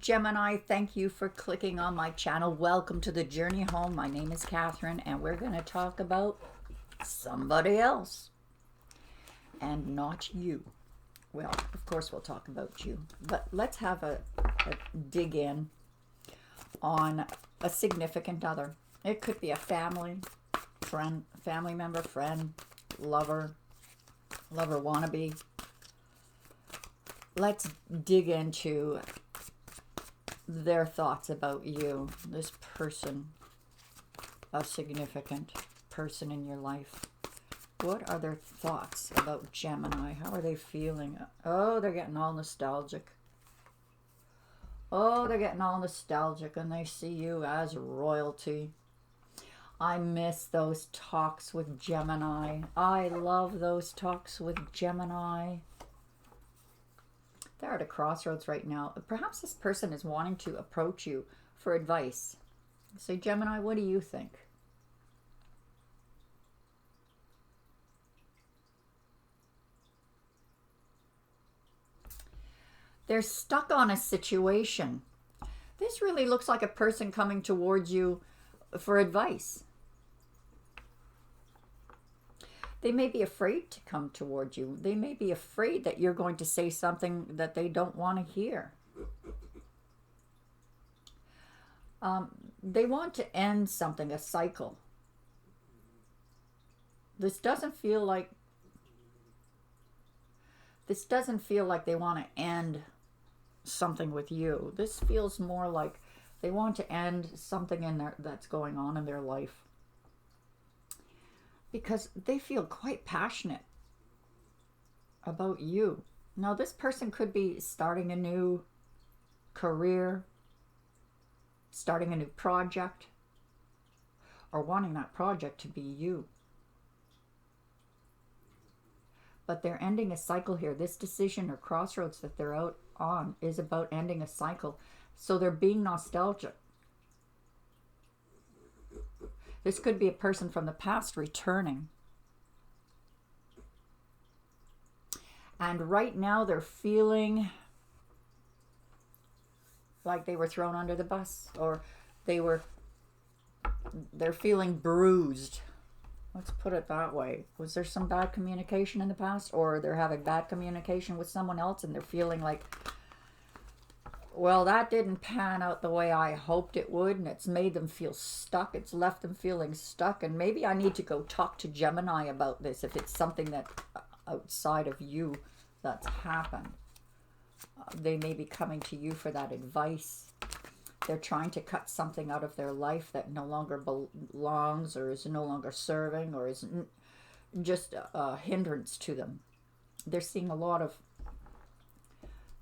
Gemini, thank you for clicking on my channel. Welcome to the journey home. My name is Catherine, and we're going to talk about somebody else and not you. Well, of course we'll talk about you, but let's have a dig in on a significant other. It could be a family member, friend, lover wannabe. Let's dig into their thoughts about you, this person, a significant person in your life. What are their thoughts about Gemini? How are they feeling? Oh, they're getting all nostalgic. Oh, they're getting all nostalgic, and they see you as royalty. I miss those talks with Gemini. I love those talks with Gemini. They're at a crossroads right now. Perhaps this person is wanting to approach you for advice. Say, Gemini, what do you think? They're stuck on a situation. This really looks like a person coming towards you for advice. They may be afraid to come toward you. They may be afraid that you're going to say something that they don't want to hear. They want to end something, a cycle. This doesn't feel like they want to end something with you. This feels more like they want to end something that's going on in their life, because they feel quite passionate about you. Now, this person could be starting a new career, starting a new project, or wanting that project to be you. But they're ending a cycle here. This decision or crossroads that they're out on is about ending a cycle. So they're being nostalgic. This could be a person from the past returning. And right now they're feeling like they were thrown under the bus, or they're feeling bruised. Let's put it that way. Was there some bad communication in the past, or they're having bad communication with someone else and they're feeling like, well, that didn't pan out the way I hoped it would, and it's made them feel stuck. It's left them feeling stuck, and maybe I need to go talk to Gemini about this if it's something that outside of you that's happened. They may be coming to you for that advice. They're trying to cut something out of their life that no longer belongs, or is no longer serving, or is just a hindrance to them. They're seeing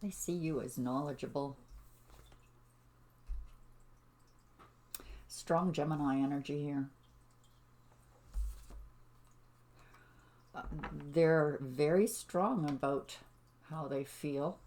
they see you as knowledgeable. Strong Gemini energy here. They're very strong about how they feel.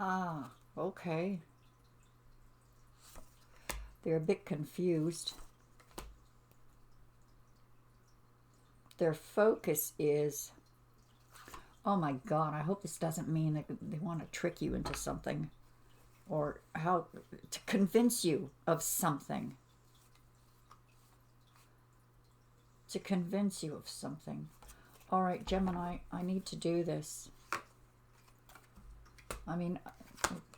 Ah, okay. They're a bit confused. Their focus is, oh my God, I hope this doesn't mean that they want to trick you into something, or how to convince you of something. To convince you of something. All right, Gemini, I need to do this. I mean,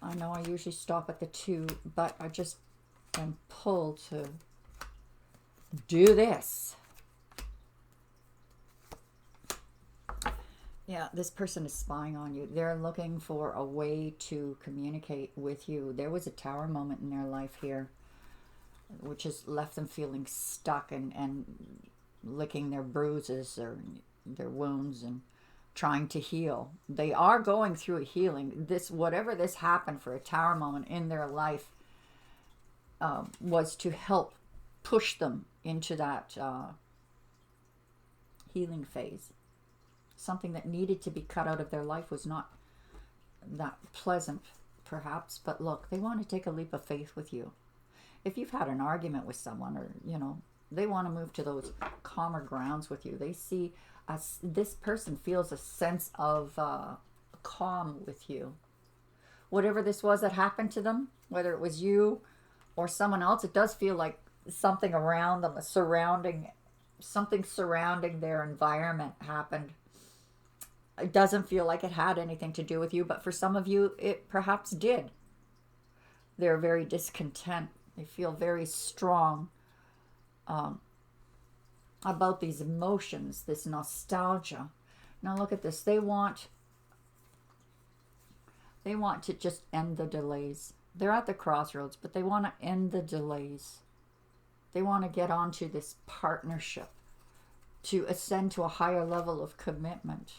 I know I usually stop at the 2, but I just am pulled to do this. Yeah, this person is spying on you. They're looking for a way to communicate with you. There was a tower moment in their life here, which has left them feeling stuck and licking their bruises or their wounds and trying to heal. They are going through a healing. Whatever this happened for a tower moment in their life was to help push them into that healing phase. Something that needed to be cut out of their life was not that pleasant, perhaps, but look, they want to take a leap of faith with you. If you've had an argument with someone, or, you know, they want to move to those calmer grounds with you. They see this person feels a sense of calm with you. Whatever this was that happened to them, whether it was you or someone else, it does feel like something around them, something surrounding their environment happened. It doesn't feel like it had anything to do with you, but for some of you, it perhaps did. They're very discontent. They feel very strong about these emotions, this nostalgia. Now look at this. They want to just end the delays. They're at the crossroads, but they want to end the delays. They want to get onto this partnership, to ascend to a higher level of commitment.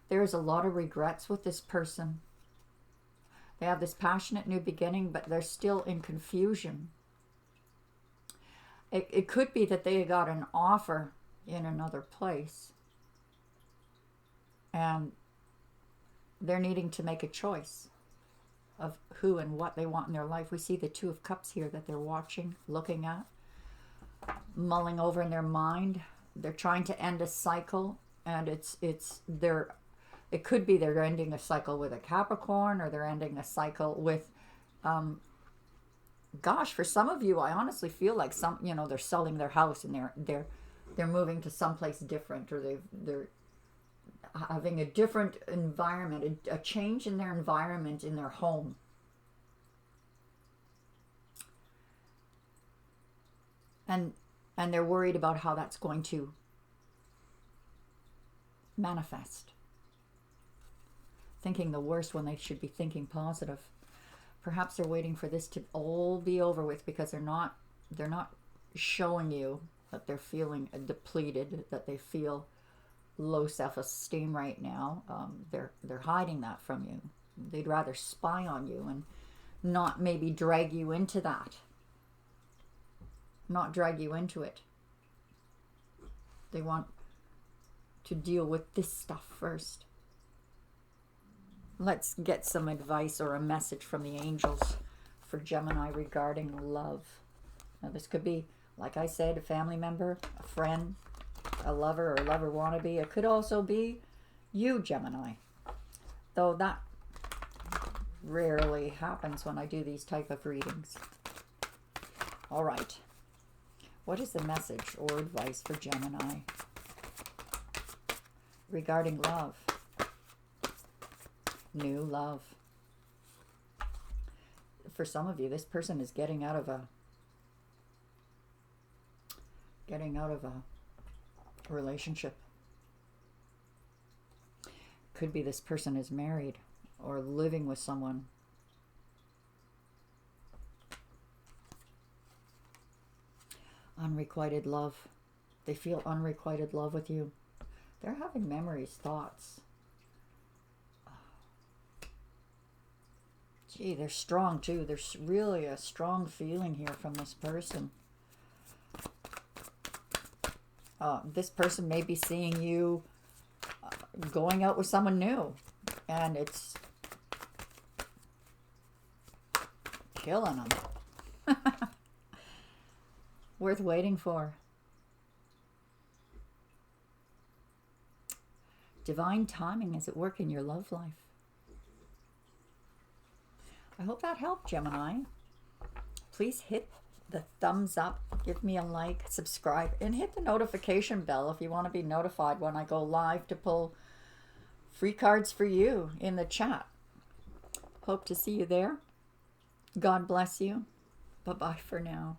There's a lot of regrets with this person. They have this passionate new beginning, but they're still in confusion. It could be that they got an offer in another place, and they're needing to make a choice of who and what they want in their life. We see the Two of Cups here that they're watching, looking at, mulling over in their mind. They're trying to end a cycle, and it could be they're ending a cycle with a Capricorn, or they're ending a cycle with, gosh, for some of you, I honestly feel like they're selling their house and they're moving to someplace different, or they're having a different environment, a change in their environment in their home. And they're worried about how that's going to manifest. Thinking the worst when they should be thinking positive. Perhaps they're waiting for this to all be over with, because they're not showing you that they're feeling depleted, that they feel low self-esteem right now. They're hiding that from you. They'd rather spy on you and not maybe drag you into that. Not drag you into it. They want to deal with this stuff first. Let's get some advice or a message from the angels for Gemini regarding love. Now this could be, like I said, a family member, a friend, a lover, or a lover wannabe. It could also be you, Gemini. Though that rarely happens when I do these type of readings. All right. What is the message or advice for Gemini regarding love? New love. For some of you, this person is getting out of a relationship. Could be this person is married or living with someone. Unrequited love. They feel unrequited love with you. They're having memories, thoughts. Gee, they're strong too. There's really a strong feeling here from this person. This person may be seeing you going out with someone new, and it's killing them. Worth waiting for. Divine timing is at work in your love life. I hope that helped, Gemini. Please hit the thumbs up, give me a like, subscribe, and hit the notification bell if you want to be notified when I go live to pull free cards for you in the chat. Hope to see you there. God bless you. Bye-bye for now.